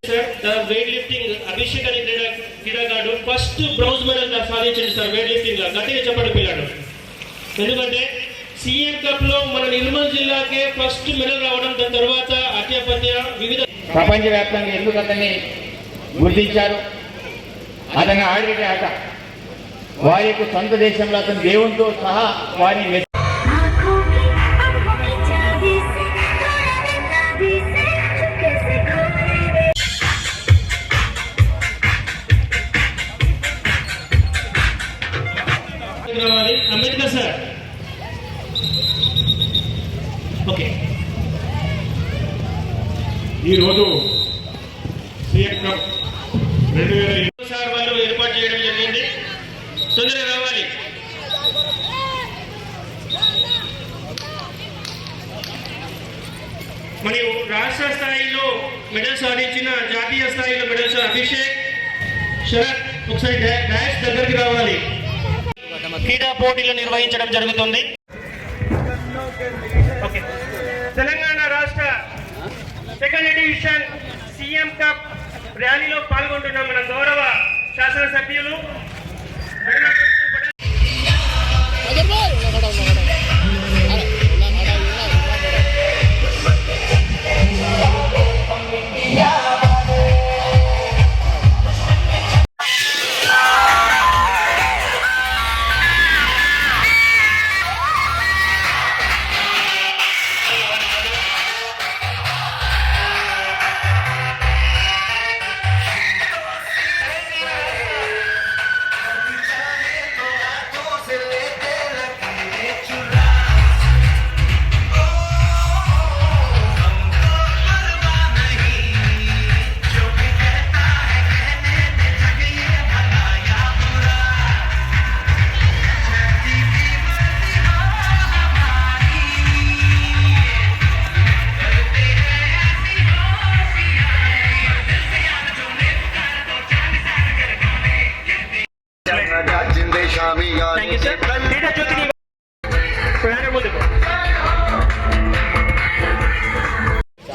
Weight lifting Abhishek అనే క్రీడాకారుడు first browse medal సాధించింది సార్. వెయిట్ లిఫ్టింగ్ లో గట్టిగా చెప్పండి పిల్లాడు. ఎందుకంటే సీఎం కప్ లో మన నిర్మల్ జిల్లాకే ఫస్ట్ మెడల్ రావడం, దాని తర్వాత అత్యపత్య వివిధ ప్రపంచవ్యాప్తంగా ఎందుకు అతన్ని గుర్తించారు? అతను ఆడితే ఆట వారి యొక్క సొంత దేశంలో అతను దేవునితో సహా వారిని అంబేద్కర్ సార్. ఓకే, ఈరోజు సీఎం కప్ 2020 సార్ వాళ్ళు ఏర్పాటు చేయడం జరిగింది. తొందరగా రావాలి. మరియు రాష్ట్ర స్థాయిలో మెడల్ సాధించిన జాతీయ స్థాయిలో మెడల్స్ అభిషేక్, శరత్ ఒకసారి డాష్ దగ్గరికి రావాలి. క్రీడా పోటీలు నిర్వహించడం జరుగుతుంది. తెలంగాణ రాష్ట్ర సెకండ్ ఎడిషన్ సీఎం కప్ ర్యాలీలో పాల్గొంటున్న మన గౌరవ శాసనసభ్యులు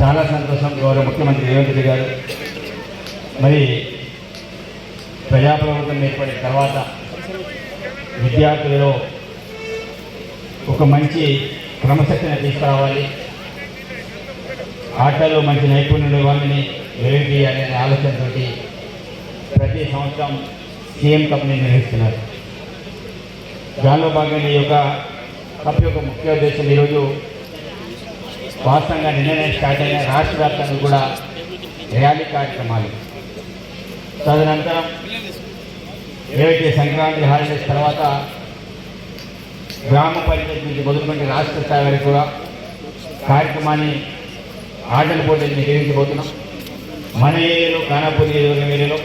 చాలా సంతోషం. గౌరవ ముఖ్యమంత్రి రేవంత్ రెడ్డి గారు మరి ప్రజాప్రభుత్వం ఏర్పడిన తర్వాత విద్యార్థులలో ఒక మంచి క్రమశిక్షణ తీసుకురావాలి, ఆటల్లో మంచి నైపుణ్యులు వాళ్ళని వెలిగియాలి అనే ఆలోచనతో ప్రతి సంవత్సరం సీఎం కప్ని నిర్వహిస్తున్నారు. దానిలో భాగంగా ఈ యొక్క కప్ యొక్క ముఖ్య ఉద్దేశం ఈరోజు వాస్తవంగా నిన్ననే స్టార్ట్ అయిన రాష్ట్ర వ్యాప్తంగా కూడా ర్యాలీ కార్యక్రమాలు, తదనంతరం ఏవైతే సంక్రాంతి హాలిడేస్ తర్వాత గ్రామ పంచాయతీ నుంచి మొదలుకొని రాష్ట్ర స్థాయి వరకు కూడా కార్యక్రమాన్ని ఆటల పోటీలు నిర్వహించబోతున్నాం. మన ఏరియాలో ఖానాపూర్ ఏరియాలో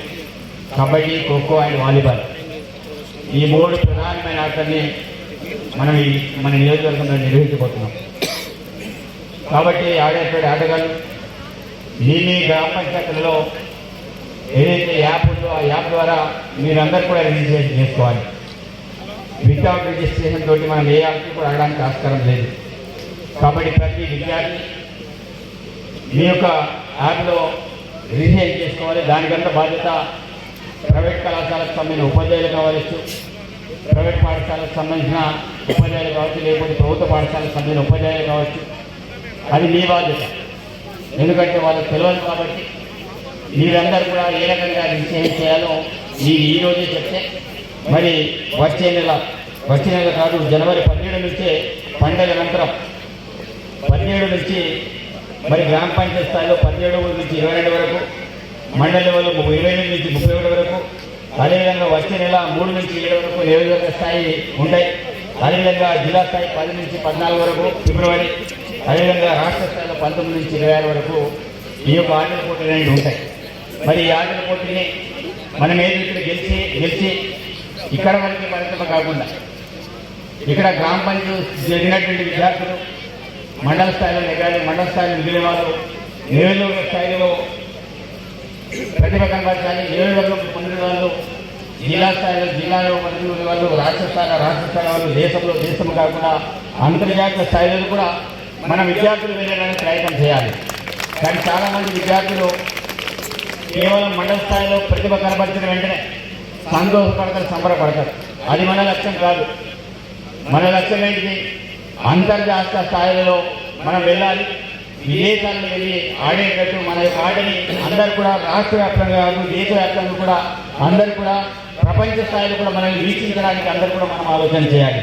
కబడ్డీ, ఖోఖో అండ్ వాలీబాల్ ఈ 3 ప్రధానమైన ఆటల్ని మనం మన నియోజకవర్గంలో నిర్వహించబోతున్నాం. కాబట్టి ఆడేటువంటి ఆటగాళ్ళు మీ గ్రామ పంచాయతీలలో ఏదైతే యాప్ ఉందో ఆ యాప్ ద్వారా మీరందరూ కూడా రిజిస్ట్రేషన్ చేసుకోవాలి. వితౌట్ రిజిస్ట్రేషన్ తోటి మనం ఏ యాప్కి కూడా ఆడడానికి ఆస్కారం లేదు. కాబట్టి ప్రతి విద్యార్థి మీ యొక్క యాప్లో రిజిస్ట్రేషన్ చేసుకోవాలి. దానికంతా బాధ్యత ప్రైవేట్ కళాశాలకు సంబంధించిన ఉపాధ్యాయులు కావచ్చు, ప్రైవేట్ పాఠశాలకు సంబంధించిన ఉపాధ్యాయులు కావచ్చు, లేకపోతే ప్రభుత్వ పాఠశాలకు సంబంధించిన ఉపాధ్యాయులు కావచ్చు. అది మీ బాధ్యత. ఎందుకంటే వాళ్ళకి తెలియదు కాబట్టి మీరందరూ కూడా ఏ రకంగా రిజిస్ట్రేషన్ చేయాలో మీరు ఈరోజే చెప్తే మరి వచ్చే నెల కాదు జనవరి 17 నుంచే పండుగ అనంతరం 17 నుంచి మరి గ్రామ పంచాయతీ స్థాయిలో 17 నుంచి 22 వరకు, మండల లెవెల్లో 28 నుంచి 31 వరకు, అదేవిధంగా వచ్చే నెల 3 నుంచి 7 వరకు నియోజకవర్గ స్థాయి ఉంటాయి. అదేవిధంగా జిల్లా స్థాయి 10 నుంచి 14 వరకు ఫిబ్రవరి, అదేవిధంగా రాష్ట్ర స్థాయిలో 19 నుంచి 26 వరకు ఈ యొక్క ఆటల పోటీలు అనేవి ఉంటాయి. మరి ఈ ఆటల పోటీని మనం ఏదైతే గెలిచి ఇక్కడ వరకు పరిమితం కాకుండా ఇక్కడ గ్రామ పంచాయతీ జరిగినటువంటి విద్యార్థులు మండల స్థాయిలో నెగ్గాలి, మండల స్థాయిలో మిగిలిన వాళ్ళు నియోజకవర్గ స్థాయిలో ప్రతిభ కనబరచాలి, నియోజకవర్గం పొందిన వాళ్ళు జిల్లా స్థాయిలో జిల్లాలో పొందిన వాళ్ళు రాష్ట్ర స్థాయి వాళ్ళు దేశం కాకుండా అంతర్జాతీయ స్థాయిలో కూడా మన విద్యార్థులు వెళ్ళడానికి ప్రయత్నం చేయాలి. కానీ చాలామంది విద్యార్థులు కేవలం మండల స్థాయిలో ప్రతిభ కనబరిచిన వెంటనే సంతోషపడతారు, సంబరపడతారు. అది మన లక్ష్యం కాదు. మన లక్ష్యం ఏంటిది? అంతర్జాతీయ స్థాయిలో మనం వెళ్ళాలి, విదేశాలకు వెళ్ళి ఆడేటట్టు మన యొక్క ఆటని అందరూ కూడా రాష్ట్ర వ్యాప్తంగా కాదు, దేశవ్యాప్తంగా కూడా అందరూ కూడా ప్రపంచ స్థాయిలో కూడా మనల్ని వీక్షించడానికి అందరూ కూడా మనం ఆలోచన చేయాలి.